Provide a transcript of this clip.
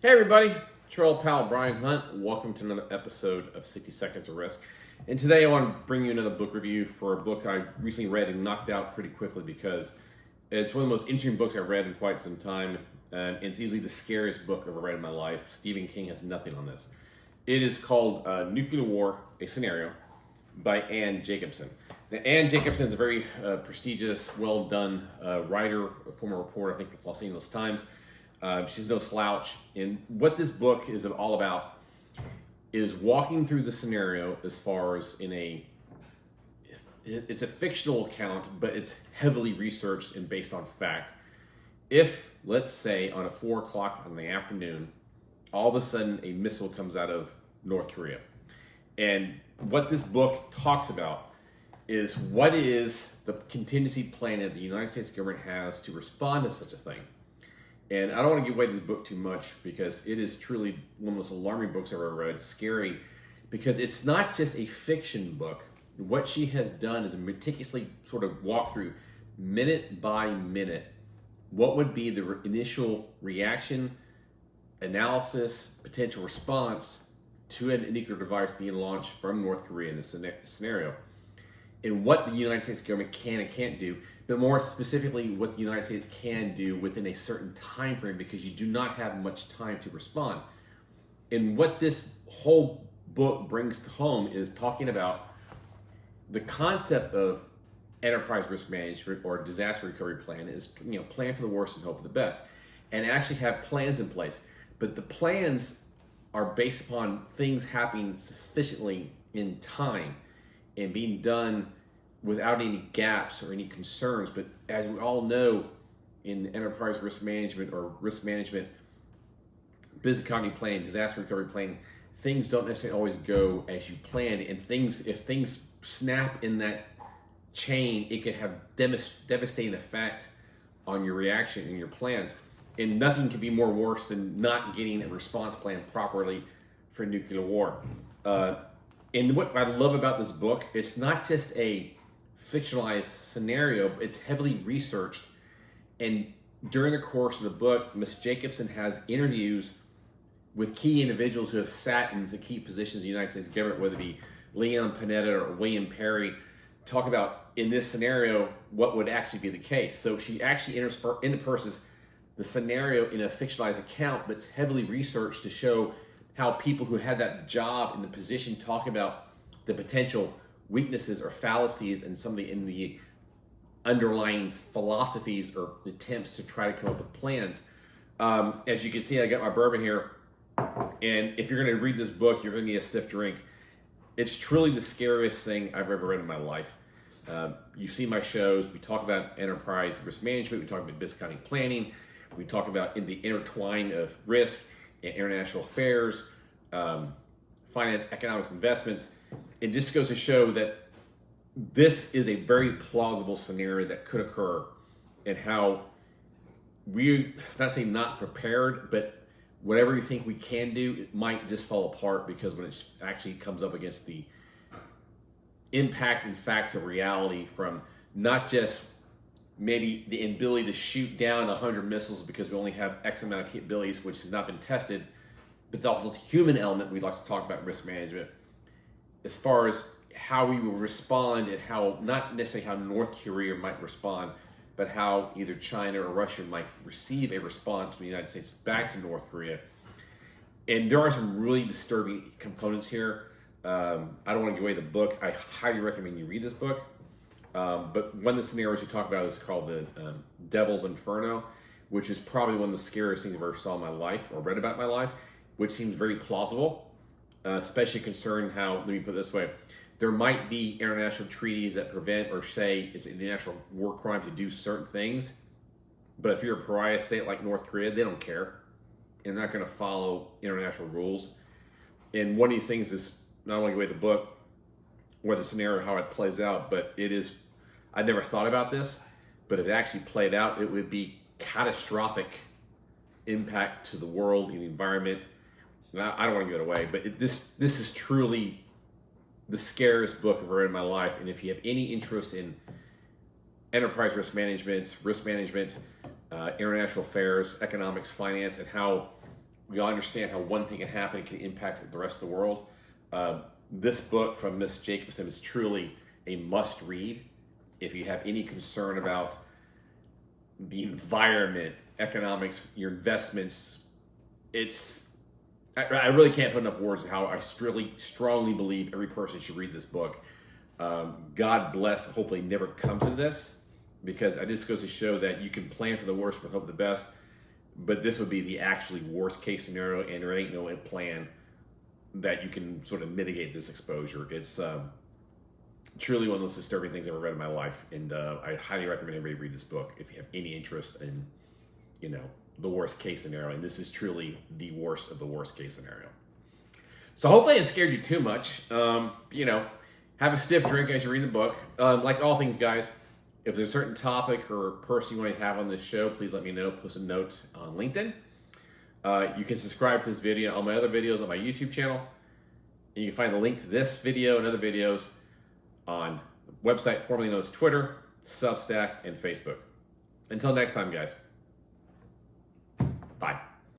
Hey everybody, Trail Pal Brian Hunt. Welcome to another episode of 60 Seconds of Risk. And today I want to bring you another book review for a book I recently read and knocked out pretty quickly because it's one of the most interesting books I've read in quite some time. And it's easily the scariest book I've ever read in my life. Stephen King has nothing on this. It is called Nuclear War, a Scenario by Annie Jacobsen. Now, Annie Jacobsen is a very prestigious, well-done writer, a former reporter, I think, at the Los Angeles Times. She's no slouch. And what this book is all about is walking through the scenario as far as it's a fictional account, but it's heavily researched and based on fact. If, let's say, on a 4 o'clock in the afternoon, all of a sudden a missile comes out of North Korea. And what this book talks about is what is the contingency plan that the United States government has to respond to such a thing. And I don't want to give away this book too much because it is truly one of the most alarming books I've ever read. It's scary because it's not just a fiction book. What she has done is meticulously sort of walk through minute by minute what would be the initial reaction, analysis, potential response to a nuclear device being launched from North Korea in this scenario, and what the United States government can and can't do, but more specifically what the United States can do within a certain time frame, because you do not have much time to respond. And what this whole book brings home is talking about the concept of enterprise risk management or disaster recovery plan is, plan for the worst and hope for the best, and actually have plans in place. But the plans are based upon things happening sufficiently in time and being done without any gaps or any concerns. But as we all know, in enterprise risk management or risk management, business continuity planning, disaster recovery planning, things don't necessarily always go as you planned. And if things snap in that chain, it could have devastating effect on your reaction and your plans. And nothing can be more worse than not getting a response plan properly for nuclear war. And what I love about this book, it's not just a fictionalized scenario, but it's heavily researched. And during the course of the book, Ms. Jacobsen has interviews with key individuals who have sat in the key positions in the United States government, whether it be Leon Panetta or William Perry, talk about, in this scenario, what would actually be the case. So she actually intersperses the scenario in a fictionalized account, but it's heavily researched to show how people who had that job in the position talk about the potential weaknesses or fallacies and some of the underlying philosophies or attempts to try to come up with plans. As you can see, I got my bourbon here, and if you're going to read this book, you're going to need a stiff drink. It's truly the scariest thing I've ever read in my life. You see my shows. We talk about enterprise risk management. We talk about business continuity planning. We talk about in the intertwine of risk and international affairs, finance, economics, investments. It just goes to show that this is a very plausible scenario that could occur, and how we, not saying not prepared, but whatever you think we can do, it might just fall apart, because when it actually comes up against the impact and facts of reality from not just maybe the ability to shoot down 100 missiles because we only have X amount of capabilities, which has not been tested, but the human element we'd like to talk about risk management, as far as how we will respond, and how, not necessarily how North Korea might respond, but how either China or Russia might receive a response from the United States back to North Korea. And there are some really disturbing components here. I don't want to give away the book. I highly recommend you read this book. But one of the scenarios we talk about is called the Devil's Inferno, which is probably one of the scariest things I've ever saw in my life or read about in my life, which seems very plausible, especially concerning how, let me put it this way, there might be international treaties that prevent or say it's an international war crime to do certain things. But if you're a pariah state like North Korea, they don't care. They're not going to follow international rules. And one of these things is not only the way the book or the scenario, how it plays out, but it is, I never thought about this, but if it actually played out, it would be catastrophic impact to the world and the environment. And I don't want to give it away, but this is truly the scariest book I've read in my life. And if you have any interest in enterprise risk management, international affairs, economics, finance, and how we all understand how one thing can happen and can impact the rest of the world. This book from Miss Jacobsen is truly a must-read if you have any concern about the environment, economics, your investments. I really can't put enough words on how I really strongly believe every person should read this book. God bless, hopefully never comes to this, because it just goes to show that you can plan for the worst but hope the best. But this would be the actually worst case scenario, and there ain't no plan that you can sort of mitigate this exposure. It's truly one of the most disturbing things I've ever read in my life, and I highly recommend everybody read this book if you have any interest in, the worst case scenario. And this is truly the worst of the worst case scenario. So hopefully I didn't scare you too much. Have a stiff drink as you read the book. Like all things, guys, if there's a certain topic or person you want to have on this show, please let me know. Post a note on LinkedIn. You can subscribe to this video and all my other videos on my YouTube channel. And you can find the link to this video and other videos on the website formerly known as Twitter, Substack, and Facebook. Until next time, guys. Bye.